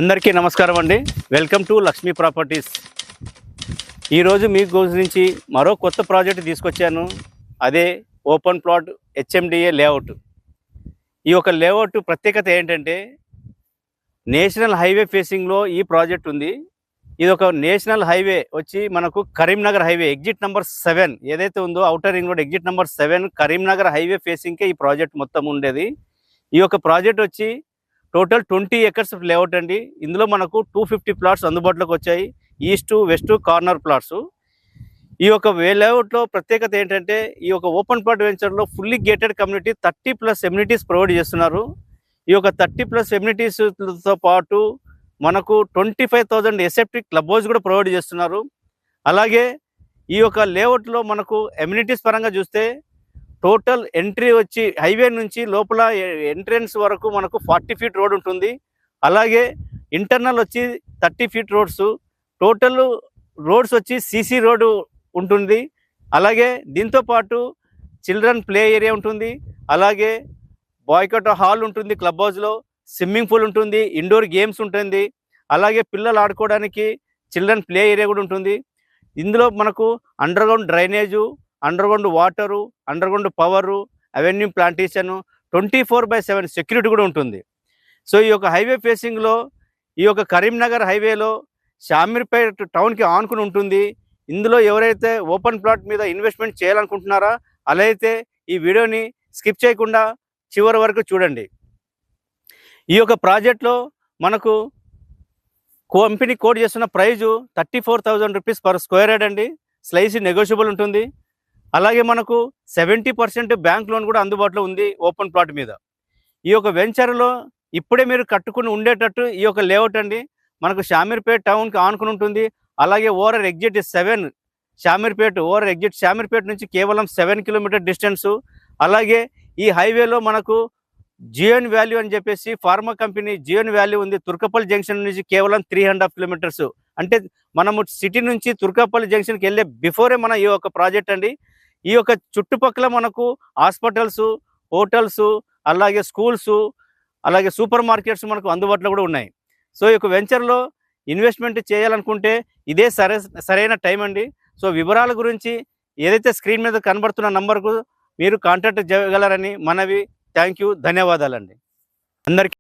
అందరికీ నమస్కారం అండి. Welcome to Lakshmi properties. ఈరోజు మీ గురించి మరో కొత్త ప్రాజెక్ట్ తీసుకొచ్చాను. అదే ఓపెన్ ప్లాట్ హెచ్ఎండిఏ లేఅవుట్. ఈ యొక్క లేఅవుట్ ప్రత్యేకత ఏంటంటే నేషనల్ హైవే ఫేసింగ్లో ఈ ప్రాజెక్ట్ ఉంది. ఇది ఒక నేషనల్ హైవే వచ్చి మనకు కరీంనగర్ హైవే ఎగ్జిట్ నెంబర్ 7 ఏదైతే ఉందో outer ring road exit number 7 Karimnagar highway ఫేసింగ్కే ఈ ప్రాజెక్ట్ మొత్తం ఉండేది. ఈ యొక్క ప్రాజెక్ట్ వచ్చి టోటల్ 20 ఎకర్స్ లేఅవుట్ అండి. ఇందులో మనకు 250 ప్లాట్స్ అందుబాటులోకి వచ్చాయి. East west corner plots. ఈ యొక్క లేఅవుట్లో ప్రత్యేకత ఏంటంటే ఈ యొక్క ఓపెన్ ప్లాట్ వెంచర్లో fully gated community 30+ amenities provide చేస్తున్నారు. ఈ యొక్క 30+ ఎమ్యూనిటీస్తో పాటు మనకు 25,000 ఎసెప్టిక్ క్లబ్ హౌస్ కూడా ప్రొవైడ్ చేస్తున్నారు. అలాగే ఈ యొక్క లేఅవుట్లో మనకు ఎమ్యూనిటీస్ పరంగా చూస్తే టోటల్ ఎంట్రీ వచ్చి హైవే నుంచి లోపల ఎంట్రన్స్ వరకు మనకు 40 ఫీట్ రోడ్ ఉంటుంది. అలాగే ఇంటర్నల్ వచ్చి 30 ఫీట్ రోడ్స్. టోటల్ రోడ్స్ వచ్చి సీసీ రోడ్డు ఉంటుంది. అలాగే దీంతో పాటు చిల్డ్రన్ ప్లే ఏరియా ఉంటుంది. అలాగే బాయ్కట్ హాల్ ఉంటుంది. క్లబ్ హౌస్లో స్విమ్మింగ్ పూల్ ఉంటుంది. ఇండోర్ గేమ్స్ ఉంటుంది. అలాగే పిల్లలు ఆడుకోవడానికి చిల్డ్రన్ ప్లే ఏరియా కూడా ఉంటుంది. ఇందులో మనకు underground drainage, underground water, underground power, avenue plantation, 24/7 security కూడా ఉంటుంది. సో ఈ యొక్క హైవే ఫేసింగ్లో ఈ యొక్క కరీంనగర్ హైవేలో షామీర్పేట్ టౌన్కి ఆనుకుని ఉంటుంది. ఇందులో ఎవరైతే ఓపెన్ ప్లాట్ మీద ఇన్వెస్ట్మెంట్ చేయాలనుకుంటున్నారా అలా అయితే ఈ వీడియోని స్కిప్ చేయకుండా చివరి వరకు చూడండి. ఈ యొక్క ప్రాజెక్ట్లో మనకు కంపెనీ కోడ్ చేస్తున్న price 34,000 rupees per square yard అండి. స్లైస్ నెగోషియబుల్ ఉంటుంది. అలాగే మనకు 70% బ్యాంక్ లోన్ కూడా అందుబాటులో ఉంది ఓపెన్ ప్లాట్ మీద. ఈ యొక్క వెంచర్లో ఇప్పుడే మీరు కట్టుకుని ఉండేటట్టు ఈ యొక్క లేఅవుట్ అండి. మనకు షామీర్పేట్ టౌన్కి ఆనుకుని ఉంటుంది. అలాగే ఓవర్ ఎగ్జిట్ 7 షామీర్పేట్ నుంచి కేవలం 7 కిలోమీటర్ డిస్టెన్సు. అలాగే ఈ హైవేలో మనకు జియోన్ వ్యాల్యూ అని చెప్పేసి ఫార్మా కంపెనీ జియోన్ వాల్యూ ఉంది. తుర్కపల్లి జంక్షన్ నుంచి కేవలం 3.5 కిలోమీటర్స్. అంటే మనము సిటీ నుంచి తుర్కపల్లి జంక్షన్కి వెళ్ళే బిఫోరే మన ఈ యొక్క ప్రాజెక్ట్ అండి. ఈ యొక్క చుట్టుపక్కల మనకు హాస్పిటల్స్, హోటల్స్, అలాగే స్కూల్స్, అలాగే సూపర్ మార్కెట్స్ మనకు అందుబాటులో కూడా ఉన్నాయి. సో ఈ యొక్క వెంచర్లో ఇన్వెస్ట్మెంట్ చేయాలనుకుంటే ఇదే సరైన టైం అండి. సో వివరాల గురించి ఏదైతే స్క్రీన్ మీద కనబడుతున్న నంబర్కు మీరు కాంటాక్ట్ చేయగలరని మనవి. థ్యాంక్ యూ, ధన్యవాదాలండి అందరికీ.